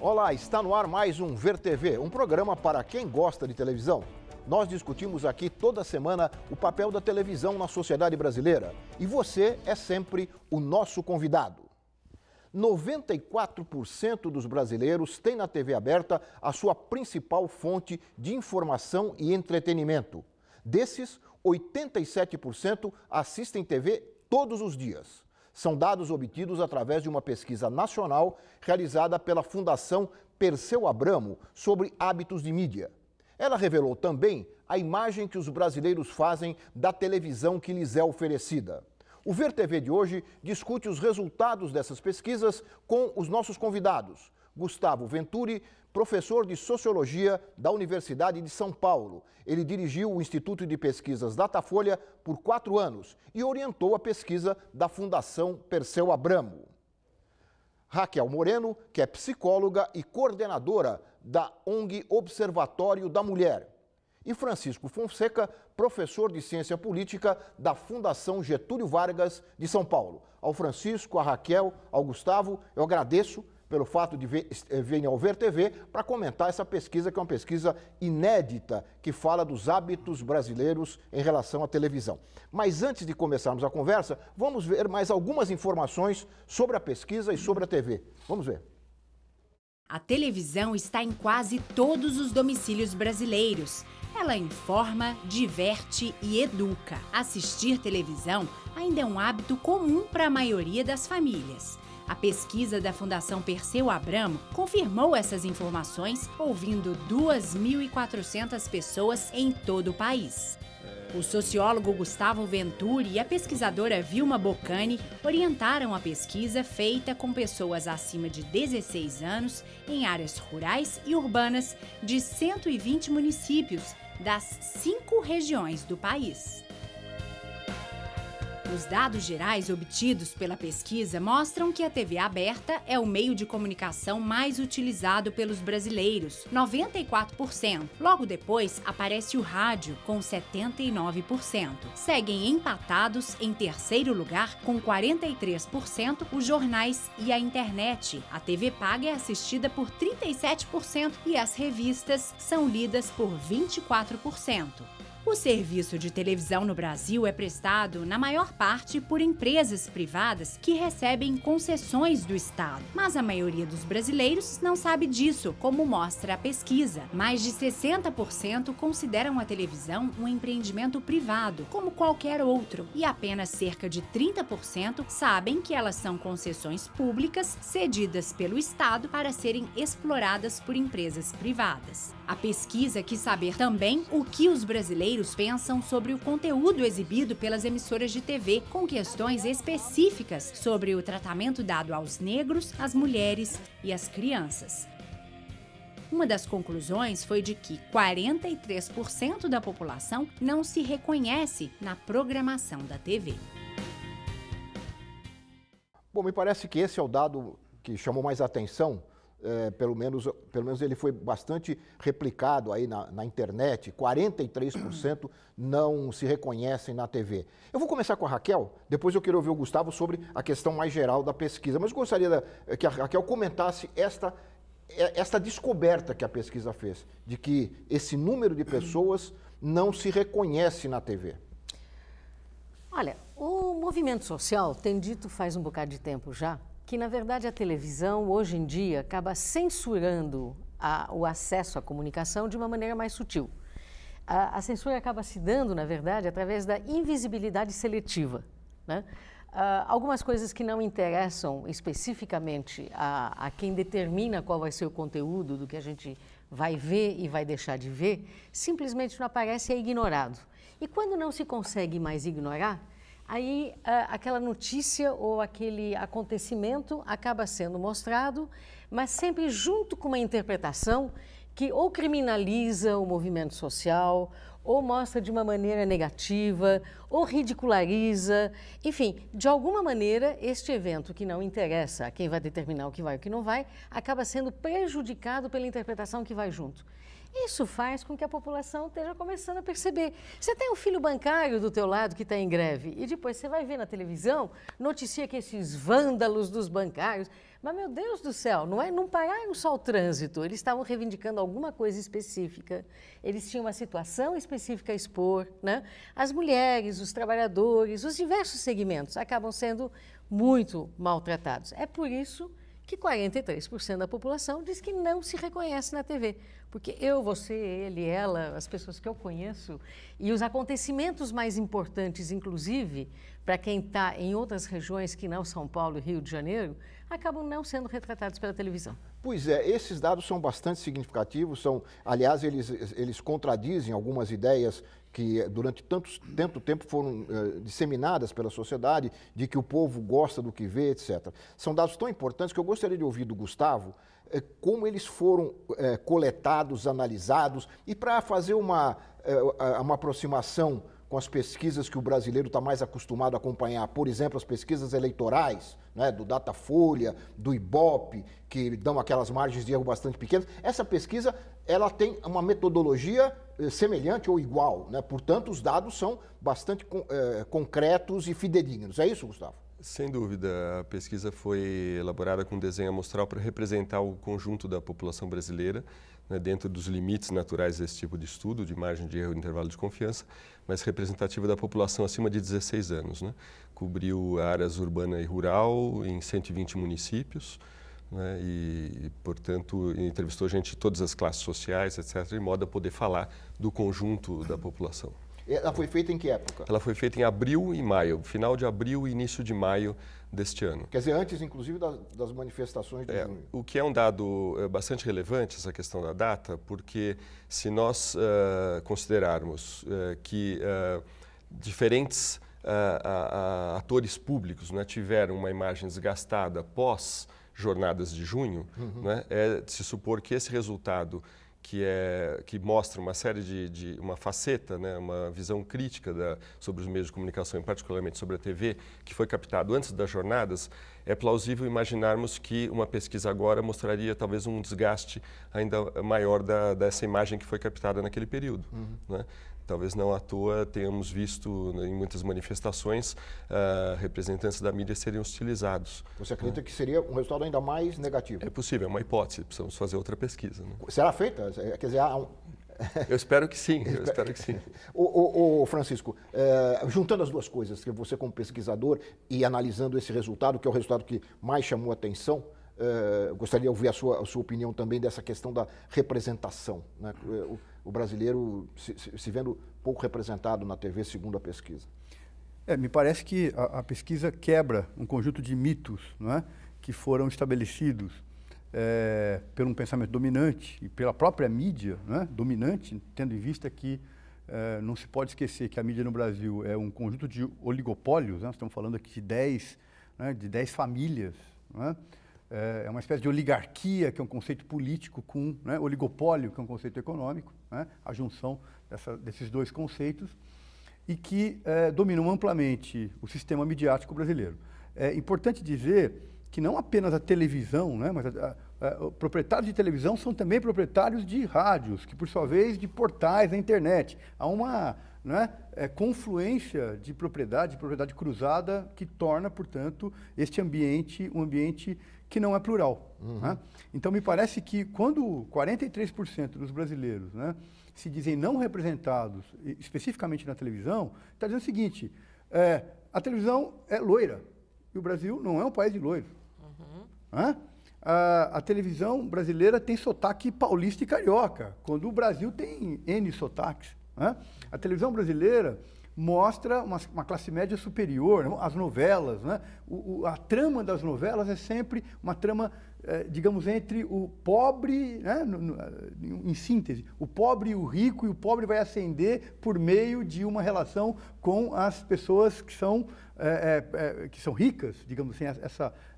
Olá, está no ar mais um Ver TV, um programa para quem gosta de televisão. Nós discutimos aqui toda semana o papel da televisão na sociedade brasileira e você é sempre o nosso convidado. 94% dos brasileiros têm na TV aberta a sua principal fonte de informação e entretenimento. Desses, 87% assistem TV todos os dias. São dados obtidos através de uma pesquisa nacional realizada pela Fundação Perseu Abramo sobre hábitos de mídia. Ela revelou também a imagem que os brasileiros fazem da televisão que lhes é oferecida. O Ver TV de hoje discute os resultados dessas pesquisas com os nossos convidados. Gustavo Venturi, professor de Sociologia da Universidade de São Paulo. Ele dirigiu o Instituto de Pesquisas Datafolha por 4 anos e orientou a pesquisa da Fundação Perseu Abramo. Raquel Moreno, que é psicóloga e coordenadora da ONG Observatório da Mulher. E Francisco Fonseca, professor de Ciência Política da Fundação Getúlio Vargas de São Paulo. Ao Francisco, à Raquel, ao Gustavo, eu agradeço pelo fato de virem ao Ver TV para comentar essa pesquisa, que é uma pesquisa inédita, que fala dos hábitos brasileiros em relação à televisão. Mas antes de começarmos a conversa, vamos ver mais algumas informações sobre a pesquisa e sobre a TV. Vamos ver. A televisão está em quase todos os domicílios brasileiros. Ela informa, diverte e educa. Assistir televisão ainda é um hábito comum para a maioria das famílias. A pesquisa da Fundação Perseu Abramo confirmou essas informações ouvindo 2.400 pessoas em todo o país. O sociólogo Gustavo Venturi e a pesquisadora Vilma Boccani orientaram a pesquisa feita com pessoas acima de 16 anos em áreas rurais e urbanas de 120 municípios das 5 regiões do país. Os dados gerais obtidos pela pesquisa mostram que a TV aberta é o meio de comunicação mais utilizado pelos brasileiros, 94%. Logo depois aparece o rádio, com 79%. Seguem empatados em terceiro lugar, com 43%, os jornais e a internet. A TV paga é assistida por 37% e as revistas são lidas por 24%. O serviço de televisão no Brasil é prestado, na maior parte, por empresas privadas que recebem concessões do Estado. Mas a maioria dos brasileiros não sabe disso, como mostra a pesquisa. Mais de 60% consideram a televisão um empreendimento privado, como qualquer outro, e apenas cerca de 30% sabem que elas são concessões públicas cedidas pelo Estado para serem exploradas por empresas privadas. A pesquisa quis saber também o que os brasileiros pensam sobre o conteúdo exibido pelas emissoras de TV, com questões específicas sobre o tratamento dado aos negros, às mulheres e às crianças. Uma das conclusões foi de que 43% da população não se reconhece na programação da TV. Bom, me parece que esse é o dado que chamou mais atenção. Pelo menos ele foi bastante replicado aí na internet, 43% não se reconhecem na TV. Eu vou começar com a Raquel, depois eu quero ouvir o Gustavo sobre a questão mais geral da pesquisa, mas eu gostaria que a Raquel comentasse esta descoberta que a pesquisa fez, de que esse número de pessoas não se reconhece na TV. Olha, o movimento social tem dito faz um bocado de tempo já que, na verdade, a televisão, hoje em dia, acaba censurando o acesso à comunicação de uma maneira mais sutil. A censura acaba se dando, na verdade, através da invisibilidade seletiva, né? Algumas coisas que não interessam especificamente a quem determina qual vai ser o conteúdo do que a gente vai ver e vai deixar de ver, simplesmente não aparece e é ignorado. E quando não se consegue mais ignorar, aí aquela notícia ou aquele acontecimento acaba sendo mostrado, mas sempre junto com uma interpretação que ou criminaliza o movimento social, ou mostra de uma maneira negativa, ou ridiculariza. Enfim, de alguma maneira, este evento que não interessa a quem vai determinar o que vai e o que não vai, acaba sendo prejudicado pela interpretação que vai junto. Isso faz com que a população esteja começando a perceber. Você tem um filho bancário do teu lado que está em greve e depois você vai ver na televisão, noticia que esses vândalos dos bancários... Mas, meu Deus do céu, não pararam só o trânsito, eles estavam reivindicando alguma coisa específica, eles tinham uma situação específica a expor, né? As mulheres, os trabalhadores, os diversos segmentos acabam sendo muito maltratados. É por isso que 43% da população diz que não se reconhece na TV. Porque eu, você, ele, ela, as pessoas que eu conheço e os acontecimentos mais importantes, inclusive, para quem está em outras regiões que não São Paulo e Rio de Janeiro, acabam não sendo retratados pela televisão. Pois é, esses dados são bastante significativos, aliás, eles contradizem algumas ideias que durante tanto tempo foram disseminadas pela sociedade, de que o povo gosta do que vê, etc. São dados tão importantes que eu gostaria de ouvir do Gustavo como eles foram coletados, analisados, e para fazer uma aproximação com as pesquisas que o brasileiro está mais acostumado a acompanhar, por exemplo, as pesquisas eleitorais, né, do Datafolha, do Ibope, que dão aquelas margens de erro bastante pequenas. Essa pesquisa ela tem uma metodologia semelhante ou igual, né? Portanto, os dados são bastante concretos e fidedignos. É isso, Gustavo? Sem dúvida, a pesquisa foi elaborada com desenho amostral para representar o conjunto da população brasileira, né, dentro dos limites naturais desse tipo de estudo, de margem de erro e intervalo de confiança, mas representativa da população acima de 16 anos. Né? Cobriu áreas urbana e rural em 120 municípios, né, e, portanto, entrevistou gente de todas as classes sociais, etc., de modo a poder falar do conjunto da população. Ela foi feita em que época? Ela foi feita em abril e maio, final de abril e início de maio deste ano. Quer dizer, antes, inclusive, das manifestações de junho. O que é um dado bastante relevante, essa questão da data, porque se nós considerarmos que diferentes atores públicos, né, tiveram uma imagem desgastada pós jornadas de junho, né, é de se supor que esse resultado que mostra uma série uma faceta, né, uma visão crítica sobre os meios de comunicação, e particularmente sobre a TV, que foi captado antes das jornadas, é plausível imaginarmos que uma pesquisa agora mostraria talvez um desgaste ainda maior dessa imagem que foi captada naquele período. Né? Talvez não à toa tenhamos visto em muitas manifestações representantes da mídia serem hostilizados. Você acredita que seria um resultado ainda mais negativo? É possível, é uma hipótese, precisamos fazer outra pesquisa. Né? Será feita? Quer dizer, Eu espero que sim, eu espero que sim. Francisco, juntando as duas coisas, que você como pesquisador e analisando esse resultado, que é o resultado que mais chamou a atenção, gostaria de ouvir a sua opinião também dessa questão da representação, né? O brasileiro se vendo pouco representado na TV, segundo a pesquisa. Me parece que a pesquisa quebra um conjunto de mitos, não é? Que foram estabelecidos por um pensamento dominante e pela própria mídia, não é? Dominante, tendo em vista que não se pode esquecer que a mídia no Brasil é um conjunto de oligopólios, né? Estamos falando aqui de 10 famílias, não é? É uma espécie de oligarquia, que é um conceito político, com, né, oligopólio, que é um conceito econômico, né, a junção desses dois conceitos, e que dominam amplamente o sistema midiático brasileiro. É importante dizer que não apenas a televisão, né, mas proprietários de televisão são também proprietários de rádios, que por sua vez de portais na internet. Há uma confluência de propriedade cruzada que torna, portanto, este ambiente um ambiente que não é plural. Né? Então, me parece que quando 43% dos brasileiros, né, se dizem não representados, especificamente na televisão, está dizendo o seguinte, a televisão é loira, e o Brasil não é um país de loiros. Né? A televisão brasileira tem sotaque paulista e carioca, quando o Brasil tem N sotaques. Né? A televisão brasileira mostra uma classe média superior, as novelas, né? A trama das novelas é sempre uma trama, digamos, entre o pobre, né? Em síntese, o pobre e o rico, e o pobre vai ascender por meio de uma relação com as pessoas que são ricas, digamos assim,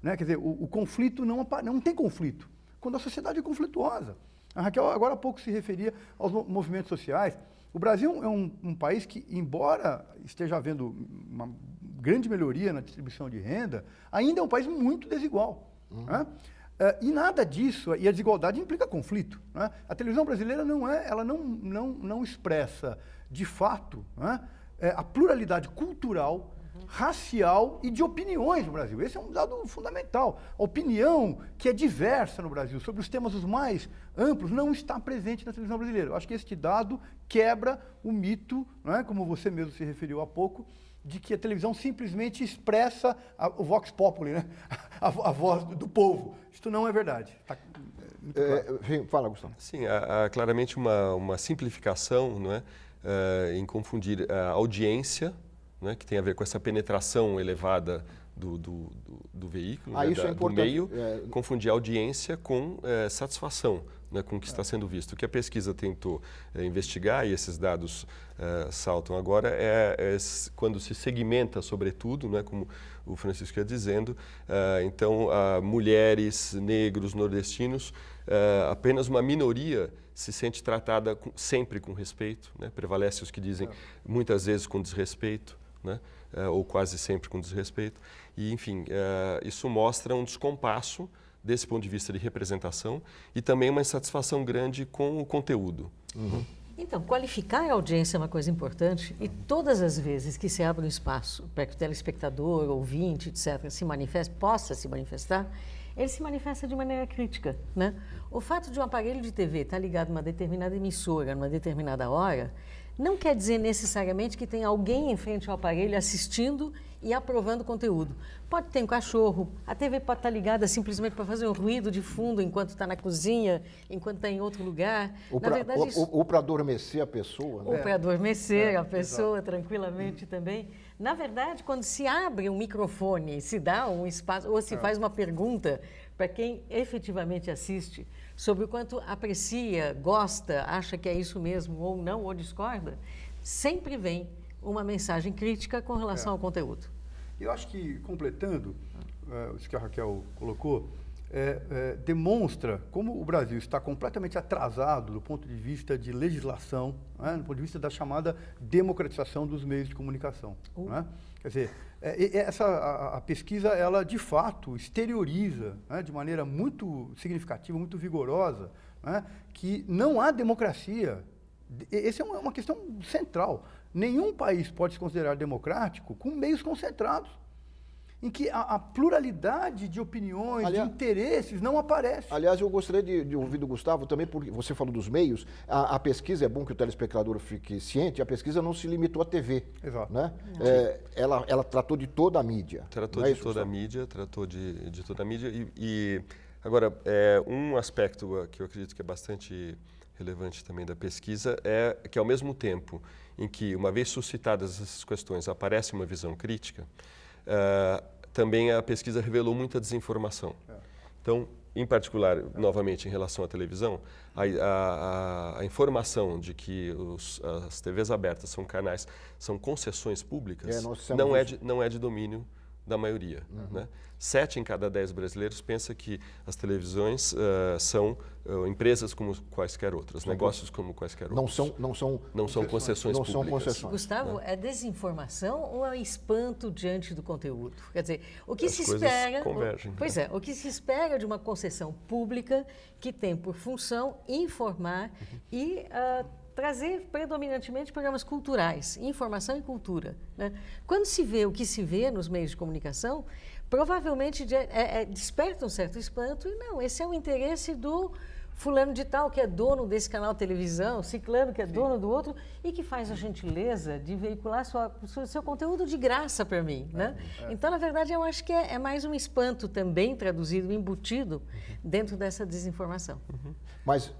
né? Quer dizer, o conflito não tem conflito, quando a sociedade é conflituosa. A Raquel agora há pouco se referia aos movimentos sociais. O Brasil é um país que, embora esteja havendo uma grande melhoria na distribuição de renda, ainda é um país muito desigual. Né? E nada disso, e a desigualdade implica conflito. Né? A televisão brasileira ela não expressa, de fato, né, a pluralidade cultural, racial e de opiniões no Brasil. Esse é um dado fundamental. A opinião que é diversa no Brasil, sobre os temas os mais amplos, não está presente na televisão brasileira. Eu acho que este dado quebra o mito, não é, como você mesmo se referiu há pouco, de que a televisão simplesmente expressa o vox populi, né? a voz do povo. Isso não é verdade. Tá claro. Fala, Gustavo. Sim, há claramente uma simplificação, não é? Em confundir a audiência, né, que tem a ver com essa penetração elevada do veículo, né, isso é do meio, confundir audiência com satisfação, né, com o que está sendo visto. O que a pesquisa tentou investigar, e esses dados saltam agora, quando se segmenta, sobretudo, né, como o Francisco ia dizendo, então, mulheres, negros, nordestinos, apenas uma minoria se sente tratada sempre com respeito, né, prevalece os que dizem muitas vezes com desrespeito, né, ou quase sempre com desrespeito. E, enfim, isso mostra um descompasso desse ponto de vista de representação e também uma insatisfação grande com o conteúdo. Uhum. Então, qualificar a audiência é uma coisa importante e todas as vezes que se abre um espaço para que o telespectador, ouvinte, etc., possa se manifestar, ele se manifesta de maneira crítica, né? O fato de um aparelho de TV estar ligado a uma determinada emissora, numa determinada hora, não quer dizer necessariamente que tem alguém em frente ao aparelho assistindo e aprovando o conteúdo. Pode ter um cachorro, a TV pode estar ligada simplesmente para fazer um ruído de fundo enquanto está na cozinha, enquanto está em outro lugar. Ou para adormecer a pessoa. Né? Ou para adormecer a pessoa tranquilamente também. Na verdade, quando se abre um microfone, se dá um espaço, ou se faz uma pergunta para quem efetivamente assiste, sobre o quanto aprecia, gosta, acha que é isso mesmo, ou não, ou discorda, sempre vem uma mensagem crítica com relação ao conteúdo. Eu acho que, completando isso que a Raquel colocou, demonstra como o Brasil está completamente atrasado do ponto de vista de legislação, né, do ponto de vista da chamada democratização dos meios de comunicação. Né? Quer dizer, a pesquisa, ela de fato exterioriza, né, de maneira muito significativa, muito vigorosa, né, que não há democracia. Essa é uma questão central. Nenhum país pode se considerar democrático com meios concentrados, em que a pluralidade de opiniões, de interesses não aparece. Aliás, eu gostaria de ouvir do Gustavo também, porque você falou dos meios, a pesquisa, é bom que o telespectador fique ciente, a pesquisa não se limitou à TV. Exato. Né? Ela tratou de toda a mídia. Tratou de toda a mídia, e agora, um aspecto que eu acredito que é bastante relevante também da pesquisa é que, ao mesmo tempo em que, uma vez suscitadas essas questões, aparece uma visão crítica, também a pesquisa revelou muita desinformação. Então, em particular, novamente, em relação à televisão, a informação de que as TVs abertas são canais, são concessões públicas, não é de domínio da maioria. Né? 7 em cada 10 brasileiros pensa que as televisões são empresas como quaisquer outras, negócios como quaisquer outros. Não são concessões públicas. São concessões. Gustavo, é desinformação ou é espanto diante do conteúdo? Quer dizer, o que As se coisas espera... convergem. O que se espera de uma concessão pública que tem por função informar e trazer predominantemente programas culturais, informação e cultura. Né? Quando se vê o que se vê nos meios de comunicação, provavelmente desperta um certo espanto e não, esse é o interesse do fulano de tal que é dono desse canal de televisão, ciclano que é dono do outro e que faz a gentileza de veicular seu conteúdo de graça para mim. Né? Então, na verdade, eu acho que é mais um espanto também traduzido, embutido dentro dessa desinformação. Mas,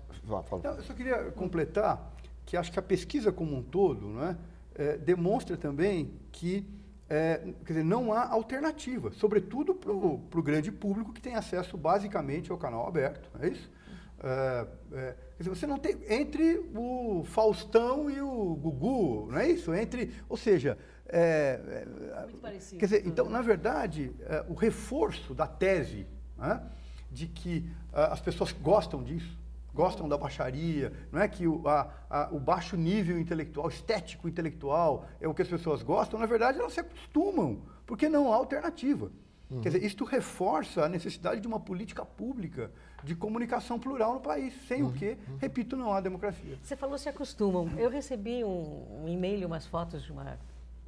eu só queria completar que acho que a pesquisa como um todo, né, demonstra também que quer dizer, não há alternativa, sobretudo para o grande público que tem acesso basicamente ao canal aberto, é isso? Quer dizer, você não tem entre o Faustão e o Gugu, não é isso? Ou seja, muito parecido. Quer dizer, então, na verdade, o reforço da tese, né, de que as pessoas gostam disso, gostam da baixaria, não é que o baixo nível intelectual, estético intelectual é o que as pessoas gostam, na verdade elas se acostumam, porque não há alternativa. Quer dizer, isto reforça a necessidade de uma política pública de comunicação plural no país, sem o que, repito, não há democracia. Você falou se acostumam. Eu recebi um e-mail, umas fotos de uma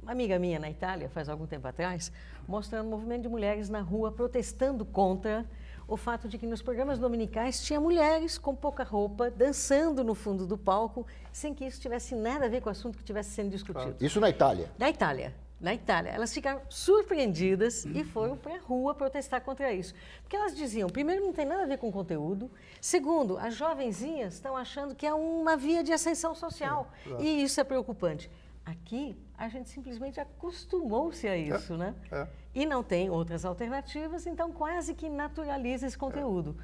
amiga minha na Itália, faz algum tempo atrás, mostrando um movimento de mulheres na rua protestando contra o fato de que nos programas dominicais tinha mulheres com pouca roupa, dançando no fundo do palco, sem que isso tivesse nada a ver com o assunto que estivesse sendo discutido. Isso na Itália? Na Itália. Na Itália, elas ficaram surpreendidas e foram para a rua protestar contra isso. Porque elas diziam, primeiro, não tem nada a ver com o conteúdo. Segundo, as jovenzinhas estão achando que é uma via de ascensão social. E isso é preocupante. Aqui, a gente simplesmente acostumou-se a isso, né? E não tem outras alternativas, então quase que naturaliza esse conteúdo.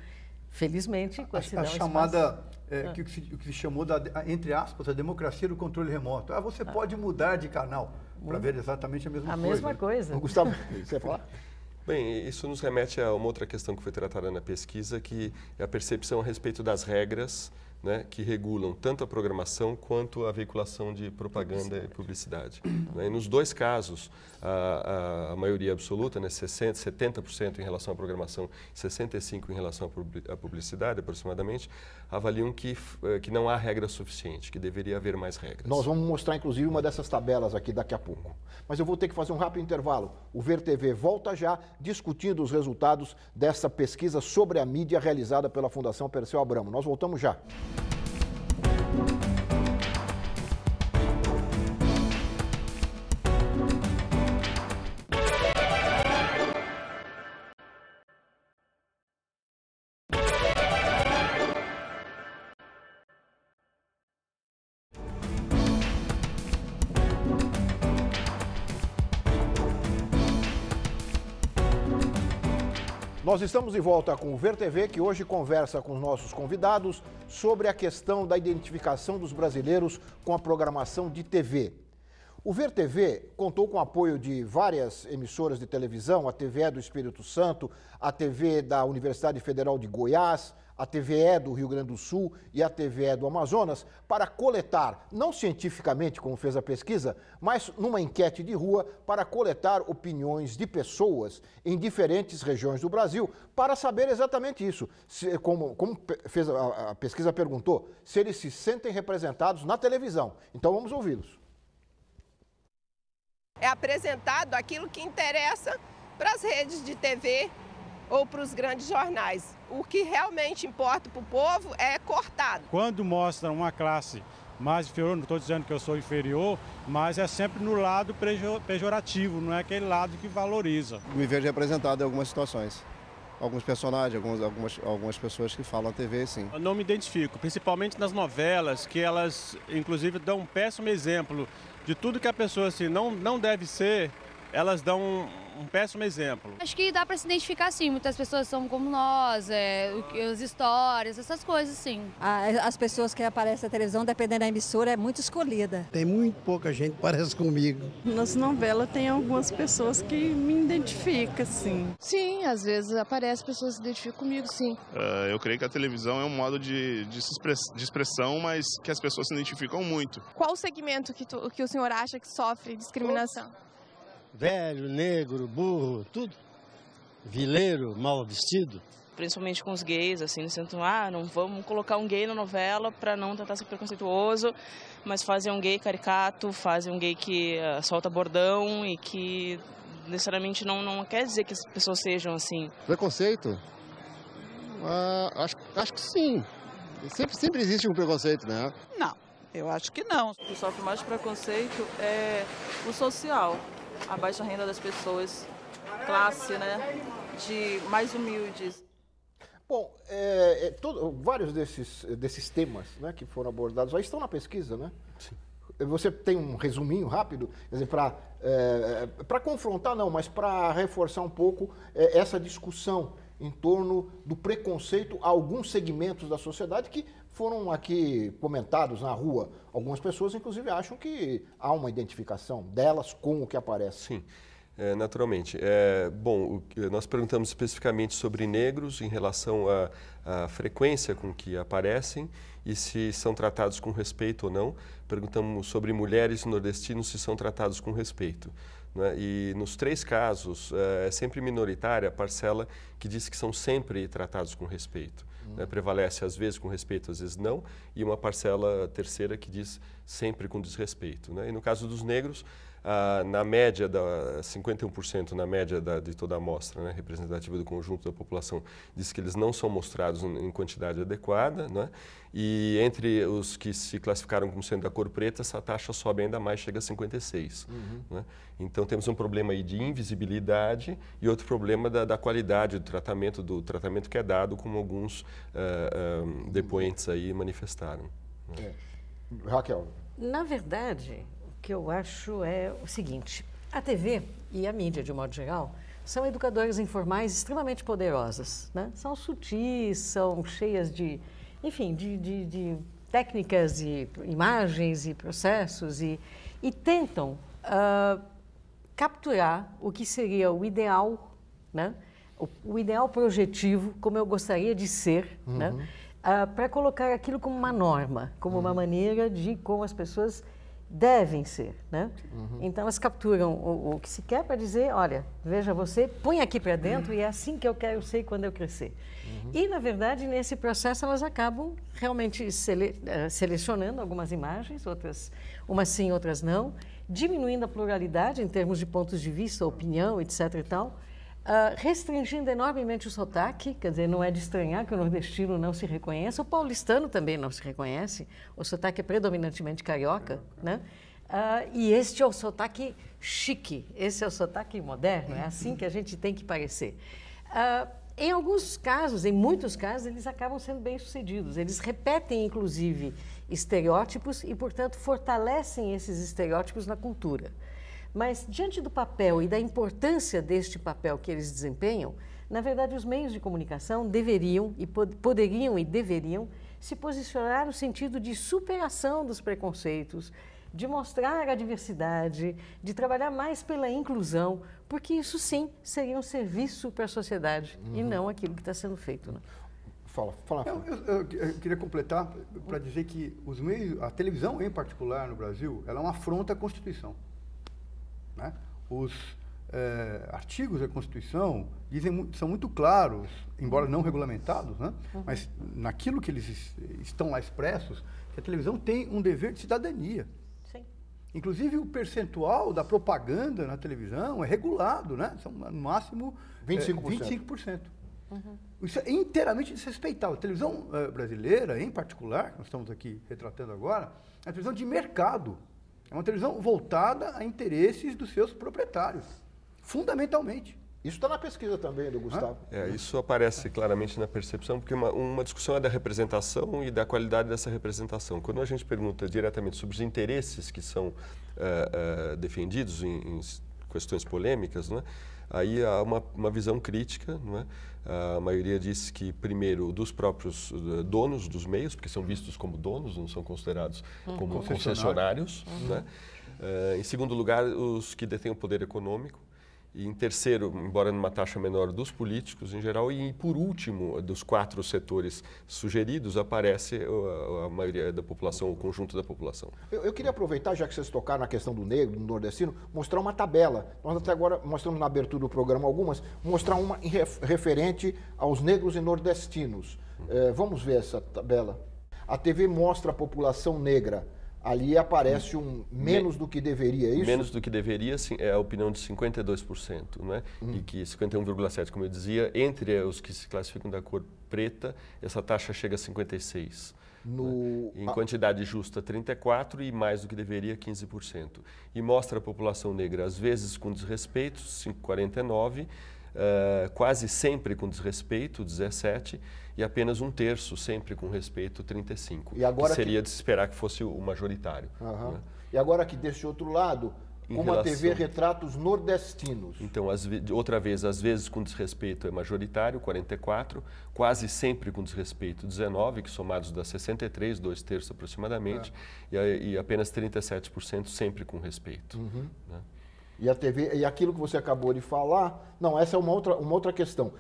Felizmente, com a chamada, o que se chamou, entre aspas, a democracia do controle remoto. Você pode mudar de canal para ver exatamente a mesma coisa. A mesma coisa. Gustavo, você ia falar? Bem, isso nos remete a uma outra questão que foi tratada na pesquisa, que é a percepção a respeito das regras, né, que regulam tanto a programação quanto a veiculação de propaganda e publicidade. E nos dois casos, a maioria absoluta, né, 70% em relação à programação, 65% em relação à publicidade, aproximadamente, avaliam que não há regra suficiente, que deveria haver mais regras. Nós vamos mostrar, inclusive, uma dessas tabelas aqui daqui a pouco. Mas eu vou ter que fazer um rápido intervalo. O Ver TV volta já discutindo os resultados dessa pesquisa sobre a mídia realizada pela Fundação Perseu Abramo. Nós voltamos já. Nós estamos de volta com o Ver TV, que hoje conversa com os nossos convidados sobre a questão da identificação dos brasileiros com a programação de TV. O Ver TV contou com o apoio de várias emissoras de televisão, a TVE do Espírito Santo, a TV da Universidade Federal de Goiás, a TVE do Rio Grande do Sul e a TVE do Amazonas, para coletar, não cientificamente como fez a pesquisa, mas numa enquete de rua, para coletar opiniões de pessoas em diferentes regiões do Brasil, para saber exatamente isso. Como fez a pesquisa perguntou, se eles se sentem representados na televisão. Então vamos ouvi-los. É apresentado aquilo que interessa para as redes de TV ou para os grandes jornais. O que realmente importa para o povo é cortado. Quando mostram uma classe mais inferior, não estou dizendo que eu sou inferior, mas é sempre no lado pejorativo, não é aquele lado que valoriza. Me vejo representado em algumas situações. Alguns personagens, algumas pessoas que falam na TV, sim. Eu não me identifico, principalmente nas novelas, que elas, inclusive, dão um péssimo exemplo de tudo que a pessoa assim, não deve ser. Elas dão um péssimo exemplo. Acho que dá para se identificar sim, muitas pessoas são como nós, as histórias, essas coisas sim. As pessoas que aparecem na televisão, dependendo da emissora, é muito escolhida. Tem muito pouca gente que parece comigo. Nas novelas tem algumas pessoas que me identificam, sim. Sim, às vezes aparecem pessoas que se identificam comigo, sim. Eu creio que a televisão é um modo de expressão, mas que as pessoas se identificam muito. Qual o segmento que o senhor acha que sofre discriminação? Velho, negro, burro, tudo. Vileiro, mal vestido. Principalmente com os gays, assim, no sentido, não vamos colocar um gay na novela para não tentar ser preconceituoso, mas fazer um gay caricato, fazer um gay que solta bordão e que necessariamente não quer dizer que as pessoas sejam assim. Preconceito? Acho que sim. Sempre existe um preconceito, né? Não, eu acho que não. O que sofre mais preconceito é o social. A baixa renda das pessoas, classe, né, de mais humildes. Bom, vários desses temas, né, que foram abordados aí estão na pesquisa, né? Sim. Você tem um resuminho rápido, quer dizer, para confrontar não, mas para reforçar um pouco essa discussão em torno do preconceito a alguns segmentos da sociedade que foram aqui comentados na rua. Algumas pessoas, inclusive, acham que há uma identificação delas com o que aparece. Sim, naturalmente. Bom, nós perguntamos especificamente sobre negros em relação à frequência com que aparecem e se são tratados com respeito ou não. Perguntamos sobre mulheres nordestinos se são tratados com respeito. né? E nos 3 casos, é sempre minoritária a parcela que diz que são sempre tratados com respeito. Né? Prevalece às vezes com respeito, às vezes não, e uma parcela terceira que diz sempre com desrespeito. Né? E no caso dos negros, na média, 51% na média de toda a amostra, né, representativa do conjunto da população, diz que eles não são mostrados em quantidade adequada, né? E entre os que se classificaram como sendo da cor preta, essa taxa sobe ainda mais, chega a 56%. Né? Então temos um problema aí de invisibilidade e outro problema da qualidade do tratamento que é dado, como alguns depoentes aí manifestaram. Né? Raquel. Na verdade, o que eu acho é o seguinte: a TV e a mídia, de um modo geral, são educadoras informais extremamente poderosas, né? São sutis, são cheias de, enfim, de técnicas e imagens e processos e tentam capturar o que seria o ideal, né? O ideal projetivo, como eu gostaria de ser, né? Para colocar aquilo como uma norma, como uma maneira de como as pessoas devem ser, né? Então elas capturam o que se quer para dizer, olha, veja você, põe aqui para dentro e é assim que eu quero ser quando eu crescer. E, na verdade, nesse processo elas acabam realmente selecionando algumas imagens, umas sim, outras não, diminuindo a pluralidade em termos de pontos de vista, opinião, etc. e tal, restringindo enormemente o sotaque, quer dizer, não é de estranhar que o nordestino não se reconheça, o paulistano também não se reconhece, o sotaque é predominantemente carioca, né? E este é o sotaque chique, esse é o sotaque moderno, é assim que a gente tem que parecer. Em alguns casos, em muitos casos, eles acabam sendo bem-sucedidos, eles repetem, inclusive, estereótipos e, portanto, fortalecem esses estereótipos na cultura. Mas, diante do papel e da importância deste papel que eles desempenham, na verdade, os meios de comunicação deveriam, e poderiam e deveriam, se posicionar no sentido de superação dos preconceitos, de mostrar a diversidade, de trabalhar mais pela inclusão, porque isso, sim, seria um serviço para a sociedade e não aquilo que está sendo feito. Né? Fala. Eu queria completar para dizer que os meios, a televisão em particular no Brasil, ela é uma afronta à Constituição. Né? Os artigos da Constituição são muito claros, embora não regulamentados, né? Mas naquilo que eles estão lá expressos, que a televisão tem um dever de cidadania. Sim. Inclusive, o percentual da propaganda na televisão é regulado, né? São, no máximo, 25%. Isso é inteiramente desrespeitável. A televisão brasileira, em particular, que nós estamos aqui retratando agora, é uma televisão de mercado. É uma televisão voltada a interesses dos seus proprietários, fundamentalmente. Isso está na pesquisa também do Gustavo. Isso aparece claramente na percepção, porque uma discussão é da representação e da qualidade dessa representação. Quando a gente pergunta diretamente sobre os interesses que são defendidos em questões polêmicas, né, aí há uma visão crítica. Não é? A maioria diz que, primeiro, dos próprios donos dos meios, porque são vistos como donos, não são considerados como concessionários. Né? Em segundo lugar, os que detêm o poder econômico. E em terceiro, embora numa taxa menor, dos políticos em geral. E por último, dos 4 setores sugeridos, aparece a maioria da população, o conjunto da população. Eu queria aproveitar, já que vocês tocaram na questão do negro, do nordestino, mostrar uma tabela. Nós até agora mostramos na abertura do programa algumas, mostrar uma referente aos negros e nordestinos. Vamos ver essa tabela. A TV mostra a população negra. Ali aparece menos do que deveria, é isso? Menos do que deveria, sim, é a opinião de 52%, né? E que 51,7%, como eu dizia, entre os que se classificam da cor preta, essa taxa chega a 56%. Né? Em quantidade justa, 34%, e mais do que deveria, 15%. E mostra a população negra, às vezes com desrespeito, 49%, quase sempre com desrespeito, 17%, e apenas 1/3 sempre com respeito, 35%. E agora que seria de se esperar que fosse o majoritário. Né? E agora que desse outro lado, como a TV retrata os nordestinos? Então, outra vez, às vezes com desrespeito é majoritário, 44%, quase sempre com desrespeito, 19%, que somados dá 63%, 2/3 aproximadamente, e apenas 37% sempre com respeito. Né? E a TV, e aquilo que você acabou de falar, não, essa é uma outra questão.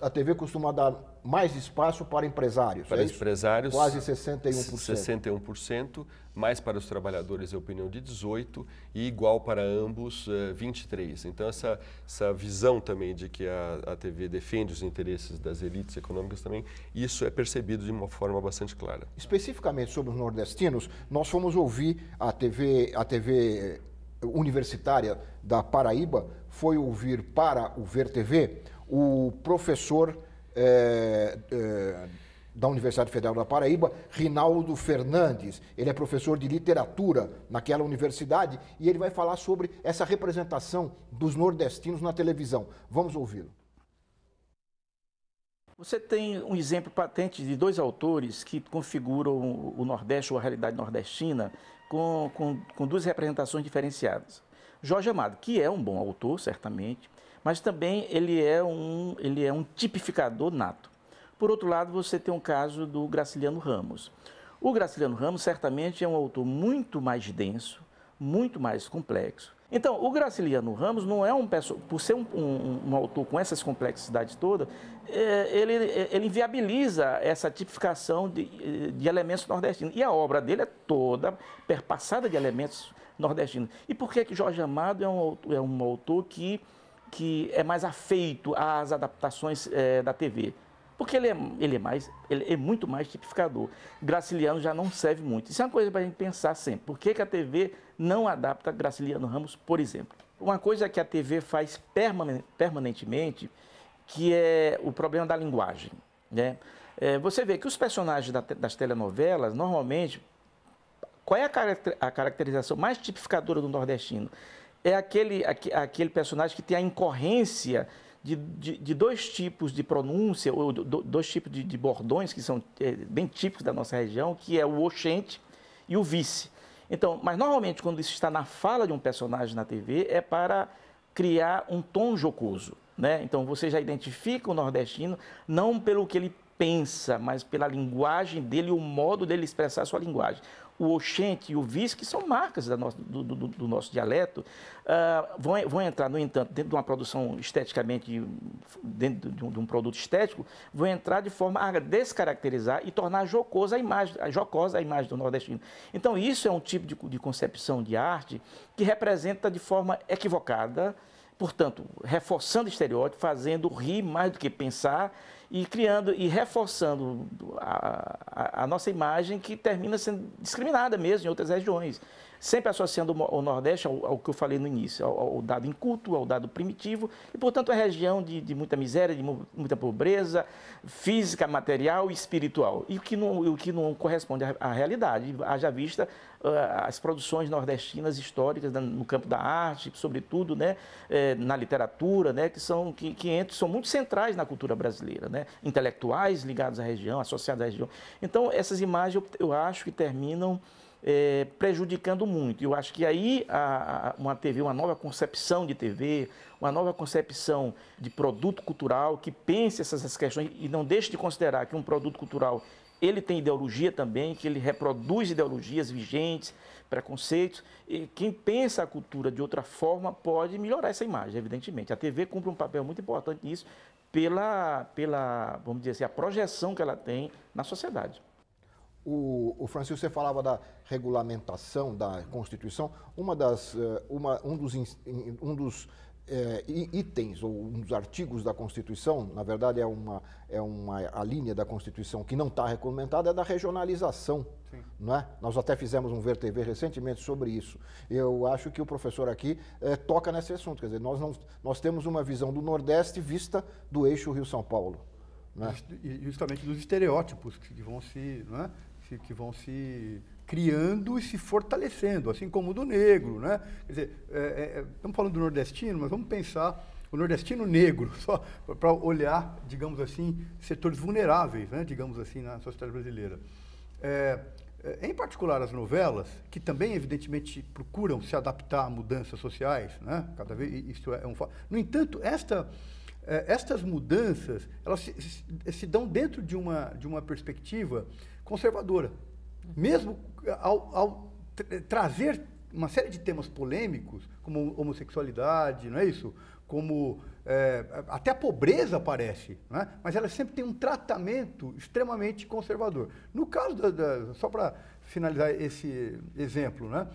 A TV costuma dar mais espaço para empresários. Para empresários, quase 61%. 61%, mais para os trabalhadores é opinião de 18% e igual para ambos, 23%. Então, essa visão também de que a TV defende os interesses das elites econômicas também, isso é percebido de uma forma bastante clara. Especificamente sobre os nordestinos, nós fomos ouvir a TV universitária da Paraíba, foi ouvir para o Ver TV o professor da Universidade Federal da Paraíba, Rinaldo Fernandes. Ele é professor de literatura naquela universidade e ele vai falar sobre essa representação dos nordestinos na televisão. Vamos ouvi-lo. Você tem um exemplo patente de dois autores que configuram o Nordeste ou a realidade nordestina com duas representações diferenciadas. Jorge Amado, que é um bom autor, certamente, mas também ele é um tipificador nato. Por outro lado, você tem um caso do Graciliano Ramos. O Graciliano Ramos, certamente, é um autor muito mais denso, muito mais complexo. Então, o Graciliano Ramos não é por ser um autor com essas complexidades todas, ele inviabiliza essa tipificação de elementos nordestinos. E a obra dele é toda perpassada de elementos nordestinos. E por que Jorge Amado é um autor que é mais afeito às adaptações da TV? Porque ele é muito mais tipificador. Graciliano já não serve muito. Isso é uma coisa para a gente pensar sempre. Por que a TV não adapta Graciliano Ramos, por exemplo? Uma coisa que a TV faz permanentemente, que é o problema da linguagem, né? Você vê que os personagens das telenovelas, normalmente, qual é a caracterização mais tipificadora do nordestino? É aquele personagem que tem a incorrência de dois tipos de pronúncia, ou dois tipos de bordões que são bem típicos da nossa região, que é o oxente e o vice. Então, mas normalmente quando isso está na fala de um personagem na TV é para criar um tom jocoso, né? Então você já identifica o nordestino não pelo que ele pensa, mas pela linguagem dele, o modo dele expressar a sua linguagem. O oxente e o vice, que são marcas do nosso dialeto, vão entrar, no entanto, dentro de uma produção esteticamente, dentro de um produto estético, vão entrar de forma a descaracterizar e tornar jocosa a imagem do nordestino. Então, isso é um tipo de concepção de arte que representa de forma equivocada, portanto, reforçando estereótipos, fazendo rir mais do que pensar, e criando e reforçando a nossa imagem, que termina sendo discriminada mesmo em outras regiões. Sempre associando o Nordeste ao que eu falei no início, ao dado inculto, ao dado primitivo, e, portanto, é região de muita miséria, de muita pobreza física, material e espiritual, e o que não corresponde à realidade, haja vista as produções nordestinas históricas no campo da arte, sobretudo, né, na literatura, né, que são muito centrais na cultura brasileira, né, intelectuais ligados à região, associados à região. Então, essas imagens eu acho que terminam prejudicando muito. Eu acho que aí uma TV, uma nova concepção de TV, uma nova concepção de produto cultural que pense essas questões e não deixe de considerar que um produto cultural ele tem ideologia também, que ele reproduz ideologias vigentes, preconceitos, e quem pensa a cultura de outra forma pode melhorar essa imagem, evidentemente. A TV cumpre um papel muito importante nisso pela vamos dizer assim, a projeção que ela tem na sociedade. O Francisco, você falava da regulamentação da Constituição. Um dos itens ou um dos artigos da Constituição, na verdade a linha da Constituição que não está regulamentada, é da regionalização. Sim. Não é? Nós até fizemos um Ver TV recentemente sobre isso. Eu acho que o professor aqui toca nesse assunto. Quer dizer, nós temos uma visão do Nordeste vista do eixo Rio-São Paulo. Né? Justamente dos estereótipos que vão se criando e se fortalecendo, assim como o do negro, né? Quer dizer, estamos falando do nordestino, mas vamos pensar o nordestino negro, só para olhar, digamos assim, setores vulneráveis, né? Digamos assim, na sociedade brasileira. Em particular as novelas, que também evidentemente procuram se adaptar a mudanças sociais, né? Cada vez isso é um fato. No entanto, estas mudanças, elas se dão dentro de uma perspectiva conservadora. Mesmo ao trazer uma série de temas polêmicos, como homossexualidade, não é isso? Como até a pobreza aparece, não é? Mas ela sempre tem um tratamento extremamente conservador. No caso, só para finalizar esse exemplo, né?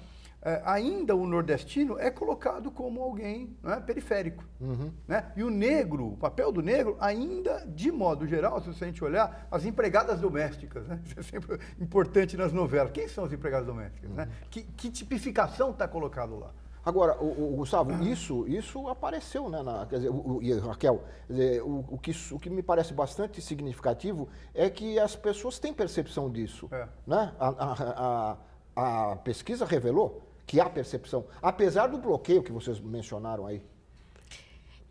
Ainda o nordestino é colocado como alguém, né, periférico. Né? E o negro, o papel do negro, ainda, de modo geral, se a gente olhar, as empregadas domésticas, né? Isso é sempre importante nas novelas. Quem são as empregadas domésticas? Né? Que tipificação está colocado lá? Agora, Gustavo, isso apareceu, né, quer dizer, e Raquel, o que me parece bastante significativo é que as pessoas têm percepção disso. Né? A pesquisa revelou que há percepção, apesar do bloqueio que vocês mencionaram aí.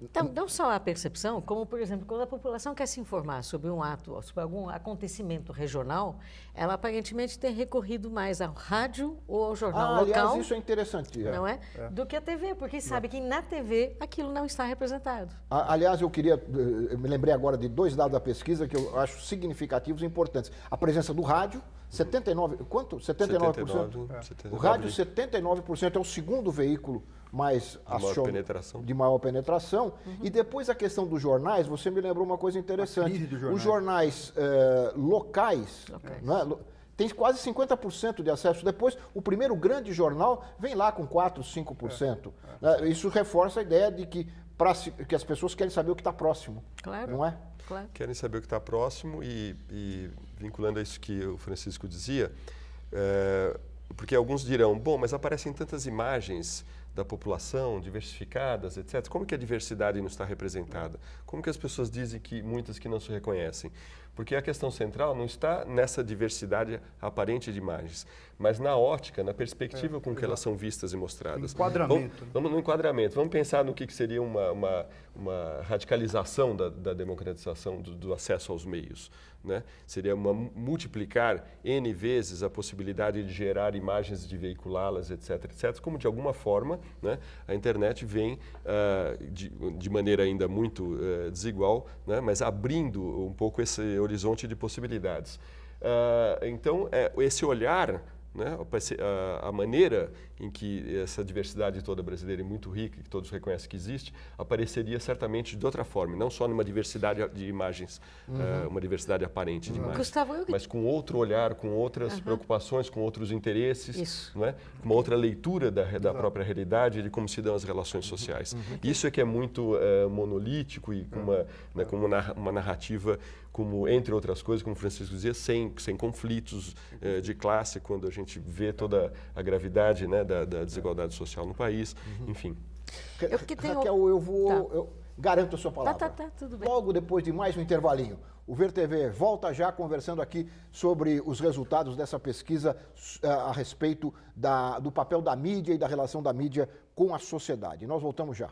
Então, não só a percepção, como, por exemplo, quando a população quer se informar sobre um ato, sobre algum acontecimento regional, ela aparentemente tem recorrido mais ao rádio ou ao jornal local. Aliás, isso é interessante. Não é? Do que a TV, porque sabe que na TV aquilo não está representado. Aliás, eu me lembrei agora de 2 dados da pesquisa que eu acho significativos e importantes. A presença do rádio, 79%. O rádio, 79%, é o segundo veículo de maior penetração. E depois a questão dos jornais, você me lembrou uma coisa interessante. Os jornais locais. Né, tem quase 50% de acesso. Depois, o primeiro grande jornal vem lá com 4%, 5%. Isso reforça a ideia de que as pessoas querem saber o que está próximo. Claro. Não é? Claro. Querem saber o que está próximo e vinculando a isso que o Francisco dizia, porque alguns dirão, bom, mas aparecem tantas imagens da população, diversificadas, etc. Como que a diversidade não está representada? Como que as pessoas dizem que muitas que não se reconhecem? Porque a questão central não está nessa diversidade aparente de imagens, mas na ótica, na perspectiva com que elas são vistas e mostradas. Enquadramento. Vamos no enquadramento. Vamos pensar no que seria uma radicalização da democratização do acesso aos meios. Né? Seria multiplicar N vezes a possibilidade de gerar imagens, de veiculá-las, etc., etc., como de alguma forma, né, a internet vem de maneira ainda muito desigual, né, mas abrindo um pouco esse horizonte de possibilidades. Então, esse olhar, né, a maneira em que essa diversidade toda brasileira é muito rica, que todos reconhecem que existe, apareceria certamente de outra forma, não só numa diversidade de imagens, uma diversidade aparente de imagens, Gustavo, mas com outro olhar, com outras preocupaçções, com outros interesses, não é? Com uma outra leitura da própria realidade e de como se dão as relações sociais. Isso é que é muito monolítico e com uma narrativa, como, entre outras coisas, como o Francisco dizia, sem conflitos de classe, quando a gente vê toda a gravidade, né, da desigualdade social no país, enfim. Raquel, eu garanto a sua palavra. Tudo bem. Logo depois de mais um intervalinho, o VerTV volta já conversando aqui sobre os resultados dessa pesquisa a respeito do papel da mídia e da relação da mídia com a sociedade. Nós voltamos já.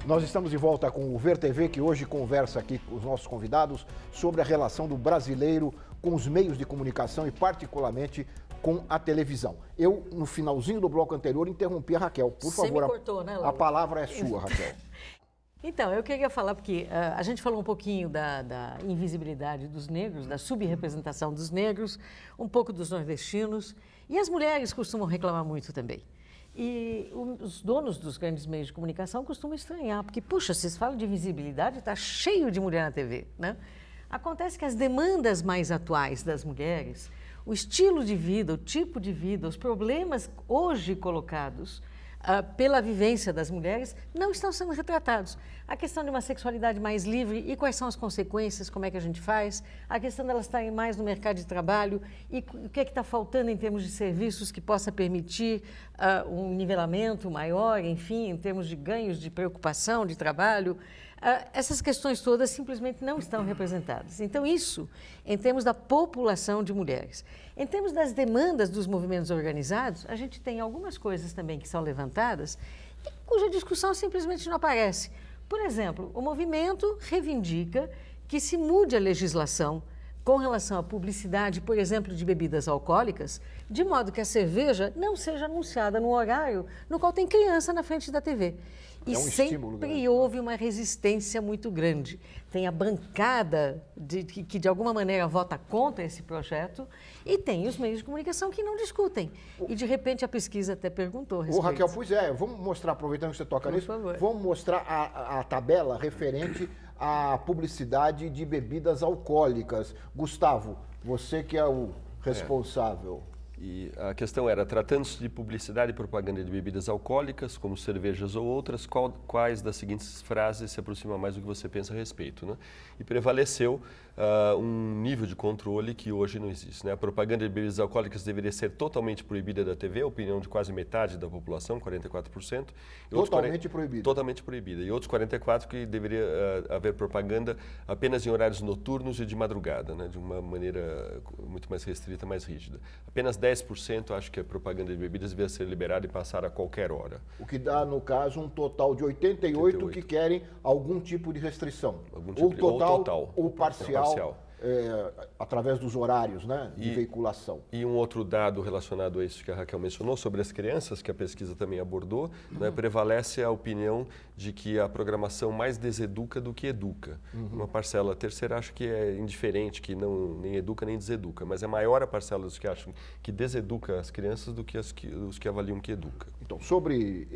Nós estamos de volta com o VerTV, que hoje conversa aqui com os nossos convidados sobre a relação do brasileiro com os meios de comunicação e particularmente com a televisão. Eu, no finalzinho do bloco anterior, interrompi a Raquel. Por favor, Você me cortou, né, Laura? A palavra é sua, Raquel. Então, eu queria falar, porque a gente falou um pouquinho da invisibilidade dos negros, da subrepresentação dos negros, um pouco dos nordestinos, e as mulheres costumam reclamar muito também. E os donos dos grandes meios de comunicação costumam estranhar, porque, puxa, vocês falam de visibilidade, está cheio de mulher na TV, né? Acontece que as demandas mais atuais das mulheres, o estilo de vida, o tipo de vida, os problemas hoje colocados pela vivência das mulheres não estão sendo retratados. A questão de uma sexualidade mais livre e quais são as consequências, como é que a gente faz, a questão delas estarem mais no mercado de trabalho e o que é que está faltando em termos de serviços que possa permitir um nivelamento maior, enfim, em termos de ganhos de preocupação, de trabalho. Essas questões todas simplesmente não estão representadas. Então, isso em termos da população de mulheres. Em termos das demandas dos movimentos organizados, a gente tem algumas coisas também que são levantadas e cuja discussão simplesmente não aparece. Por exemplo, o movimento reivindica que se mude a legislação com relação à publicidade, por exemplo, de bebidas alcoólicas, de modo que a cerveja não seja anunciada no horário no qual tem criança na frente da TV. E sempre houve uma resistência muito grande. Tem a bancada que de alguma maneira vota contra esse projeto e tem os meios de comunicação que não discutem. E de repente a pesquisa até perguntou a respeito. Ô, Raquel, pois é, vamos mostrar, aproveitando que você toca nisso, vamos mostrar a tabela referente à publicidade de bebidas alcoólicas. Gustavo, você que é o responsável. E a questão era, tratando-se de publicidade e propaganda de bebidas alcoólicas, como cervejas ou outras, quais das seguintes frases se aproxima mais do que você pensa a respeito, né? E prevaleceu um nível de controle que hoje não existe, né? A propaganda de bebidas alcoólicas deveria ser totalmente proibida da TV, a opinião de quase metade da população, 44%. Totalmente proibida. Totalmente proibida. E outros 44% que deveria haver propaganda apenas em horários noturnos e de madrugada, né? De uma maneira muito mais restrita, mais rígida. Apenas 10% acho que a propaganda de bebidas devia ser liberada e passar a qualquer hora. O que dá, no caso, um total de 88 que querem algum tipo de restrição. Ou total ou parcial. Através dos horários, né, de veiculação. E um outro dado relacionado a isso que a Raquel mencionou, sobre as crianças, que a pesquisa também abordou, né, prevalece a opinião de que a programação mais deseduca do que educa. Uma parcela terceira acha que é indiferente, que não nem educa nem deseduca, mas é maior a parcela dos que acham que deseduca as crianças do que os que avaliam que educa. Então, sobre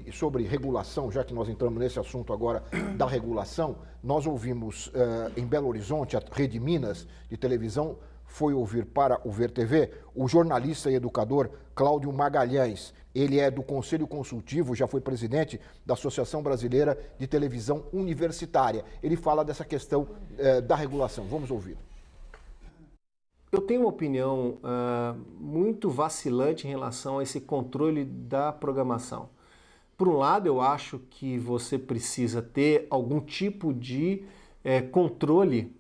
regulação, já que nós entramos nesse assunto agora da regulação, nós ouvimos em Belo Horizonte, a Rede Minas de televisão foi ouvir para o VerTV o jornalista e educador Cláudio Magalhães. Ele é do Conselho Consultivo, já foi presidente da Associação Brasileira de Televisão Universitária. Ele fala dessa questão da regulação. Vamos ouvir. Eu tenho uma opinião muito vacilante em relação a esse controle da programação. Por um lado, eu acho que você precisa ter algum tipo de controle